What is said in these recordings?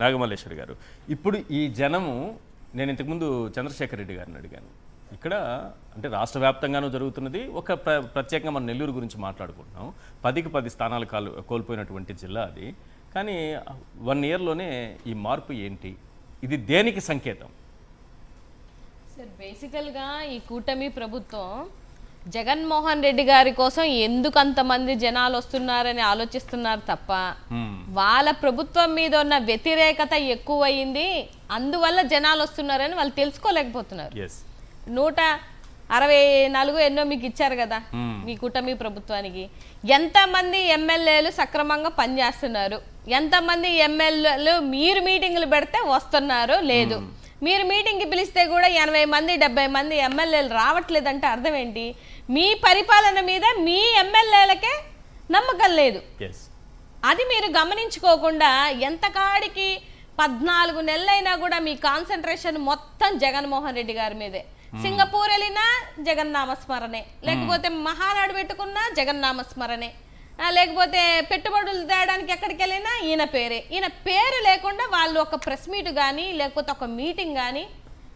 నాగమల్లేశ్వరి గారు, ఇప్పుడు ఈ జనము నేను ఇంతకుముందు చంద్రశేఖర్ రెడ్డి గారిని అడిగాను. ఇక్కడ అంటే రాష్ట్ర వ్యాప్తంగానూ జరుగుతున్నది. ఒక ప్రత్యేకంగా మనం నెల్లూరు గురించి మాట్లాడుకుంటున్నాం. 10కి 10 స్థానాలు కోల్పోయినటువంటి జిల్లా అది. కానీ 1 ఇయర్లోనే ఈ మార్పు ఏంటి? ఇది దేనికి సంకేతం? సార్, బేసికల్గా ఈ కూటమి ప్రభుత్వం జగన్మోహన్ రెడ్డి గారి కోసం ఎందుకు అంతమంది జనాలు వస్తున్నారని ఆలోచిస్తున్నారు తప్ప వాళ్ళ ప్రభుత్వం మీద ఉన్న వ్యతిరేకత ఎక్కువయింది, అందువల్ల జనాలు వస్తున్నారని వాళ్ళు తెలుసుకోలేకపోతున్నారు. 164 ఎన్నో మీకు ఇచ్చారు కదా మీ కూటమి ప్రభుత్వానికి. ఎంతమంది ఎమ్మెల్యేలు సక్రమంగా పనిచేస్తున్నారు, ఎంతమంది ఎమ్మెల్యేలు మీరు మీటింగులు పెడితే వస్తున్నారు లేదు, మీరు మీటింగ్కి పిలిస్తే కూడా 80 మంది 70 మంది ఎమ్మెల్యేలు రావట్లేదంటే అర్థం ఏంటి? మీ పరిపాలన మీద మీ ఎమ్మెల్యేలకే నమ్మకం లేదు. అది మీరు గమనించుకోకుండా ఎంతకాడికి 14 నెలలైనా కూడా మీ కాన్సన్ట్రేషన్ మొత్తం జగన్మోహన్ రెడ్డి గారి మీదే. సింగపూర్ వెళ్ళినా జగన్నామస్మరణే, లేకపోతే మహానాడు పెట్టుకున్నా జగన్నామస్మరణే, లేకపోతే పెట్టుబడులు తేయడానికి ఎక్కడికి వెళ్ళినా ఈయన పేరే. ఈయన పేరు లేకుండా వాళ్ళు ఒక ప్రెస్ మీట్ కానీ లేకపోతే ఒక మీటింగ్ కానీ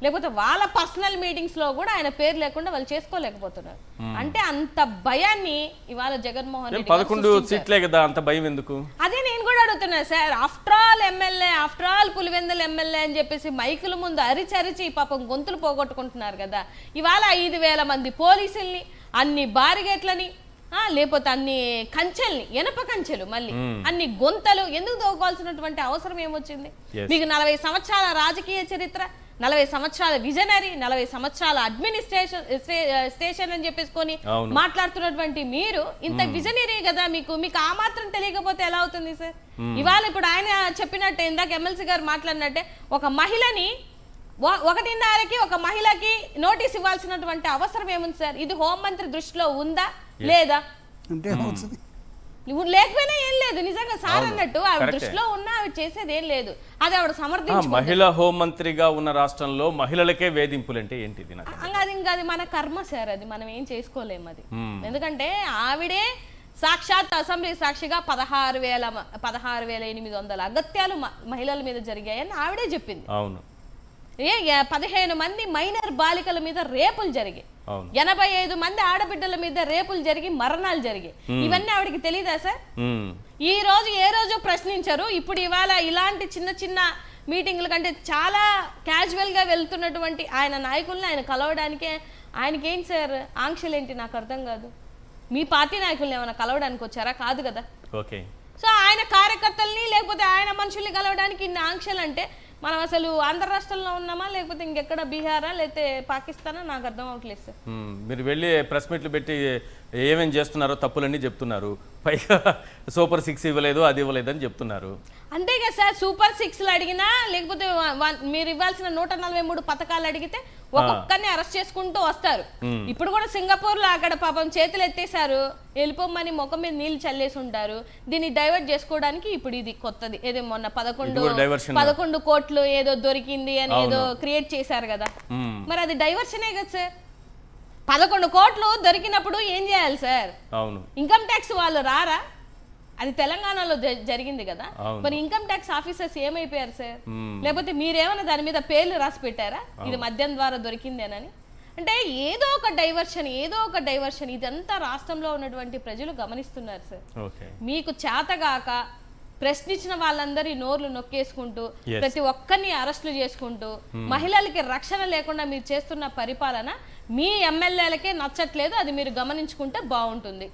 లేకపోతే వాళ్ళ పర్సనల్ మీటింగ్స్లో కూడా ఆయన పేరు లేకుండా వాళ్ళు చేసుకోలేకపోతున్నారు. అంటే అంత భయాన్ని ఇవాళ జగన్మోహన్ రెడ్డి 11 సీట్లే కదా, అంత భయం ఎందుకు? అదే నేను కూడా అడుగుతున్నా sir. After all MLA, after all Pulivendula MLA అని చెప్పేసి మైకుల ముందు అరిచరిచి పాపం గొంతులు పోగొట్టుకుంటున్నారు కదా. ఇవాళ 5,000 మంది పోలీసుల్ని, అన్ని బారిగేట్లని, లేకపోతే అన్ని కంచెల్ని, ఎనప కంచెలు, మళ్ళీ అన్ని గొంతలు ఎందుకు తోకోవాల్సినటువంటి అవసరం ఏమొచ్చింది? మీకు 40 సంవత్సరాల రాజకీయ చరిత్ర, 40 సంవత్సరాల విజనరీ, 40 సంవత్సరాల అడ్మినిస్ట్రేషన్ అని చెప్పేసుకొని మాట్లాడుతున్నటువంటి మీరు ఇంత విజనరీ కదా, మీకు ఆ మాత్రం తెలియకపోతే ఎలా అవుతుంది సార్? ఇవాళ ఇప్పుడు ఆయన చెప్పినట్టే, ఇందాక ఎమ్మెల్సీ గారు మాట్లాడినట్టే, ఒక మహిళని 1:30కి ఒక మహిళకి నోటీస్ ఇవ్వాల్సినటువంటి అవసరం ఏముంది సార్? ఇది హోంమంత్రి దృష్టిలో ఉందా లేదా? లేకపోయినా ఏం లేదు, నిజంగా సార్ అన్నట్టు ఆవిడ దృష్టిలో ఉన్నా ఆవిడ చేసేది ఏం లేదు. అది ఆవిడ సమర్థించు. మహిళా హోంమంత్రిగా ఉన్న రాష్ట్రంలో మహిళలకే వేధింపులు అంటే ఏంటిది? అది మన కర్మ సార్, అది మనం ఏం చేసుకోలేము అది. ఎందుకంటే ఆవిడే సాక్షాత్ అసెంబ్లీ సాక్షిగా 16,800 అగత్యాలు మహిళల మీద జరిగాయని ఆవిడే చెప్పింది. అవును. 15 మంది మైనర్ బాలికల మీద రేపులు జరిగాయి, 85 మంది ఆడబిడ్డల మీద రేపులు జరిగి మరణాలు జరిగాయి. ఇవన్నీ ఆవిడకి తెలియదా సార్? ఈ రోజు ఏ రోజు ప్రశ్నించరు. ఇప్పుడు ఇవాళ ఇలాంటి చిన్న చిన్న మీటింగ్ల కంటే చాలా క్యాజువల్ గా వెళ్తున్నటువంటి ఆయన నాయకుల్ని ఆయన కలవడానికే ఆయనకేంటి సార్ ఆంక్షలు ఏంటి? నాకు అర్థం కాదు. మీ పార్టీ నాయకుల్ని ఏమైనా కలవడానికి వచ్చారా? కాదు కదా. సో ఆయన కార్యకర్తల్ని లేకపోతే ఆయన మనుషుల్ని కలవడానికి ఇన్ని ఆంక్షలు అంటే మనం అసలు ఆంధ్ర రాష్ట్రంలో ఉన్నామా లేకపోతే ఇంకెక్కడ బీహారా లేకపోతే పాకిస్తానా? నాకు అర్థం అవట్లేదు సార్. మీరు వెళ్ళి ప్రెస్ మీట్లు పెట్టి ఏమేం చేస్తున్నారో తప్పులన్నీ చెప్తున్నారు, పైగా సూపర్ 6 ఇవ్వలేదు, అది ఇవ్వలేదు అని చెప్తున్నారు. అంతే కదా సార్. సూపర్ 6లు అడిగినా లేకపోతే మీరు ఇవ్వాల్సిన 143 పథకాలు అడిగితే ఒక్కొక్కరిని అరెస్ట్ చేసుకుంటూ వస్తారు. ఇప్పుడు కూడా సింగపూర్ లో అక్కడ పాపం చేతులు ఎత్తేసారు, వెళ్ళిపోమని ముఖం మీద నీళ్లు చల్లేసి ఉంటారు. దీన్ని డైవర్ట్ చేసుకోవడానికి ఇప్పుడు ఇది కొత్తది ఏదో మొన్న 11 కోట్లు ఏదో దొరికింది అని ఏదో క్రియేట్ చేశారు కదా. మరి అది డైవర్షనే కదా సార్. 11 కోట్లు దొరికినప్పుడు ఏం చేయాలి సార్? ఇన్కమ్ ట్యాక్స్ వాళ్ళు రారా? అది తెలంగాణలో జరిగింది కదా. మరి ఇన్కమ్ ట్యాక్స్ ఆఫీసర్స్ ఏమైపోయారు సార్? లేకపోతే మీరేమైనా దాని మీద పేర్లు రాసి పెట్టారా ఇది మద్యం ద్వారా దొరికిందేనని? అంటే ఏదో ఒక డైవర్షన్ ఇదంతా రాష్ట్రంలో ఉన్నటువంటి ప్రజలు గమనిస్తున్నారు సార్. మీకు చేతగాక ప్రశ్నించిన వాళ్ళందరి నోర్లు నొక్కేసుకుంటూ ప్రతి ఒక్కరిని అరెస్టులు చేసుకుంటూ మహిళలకి రక్షణ లేకుండా మీరు చేస్తున్న పరిపాలన మీ ఎమ్మెల్యేలకే నచ్చట్లేదు. అది మీరు గమనించుకుంటే బాగుంటుంది.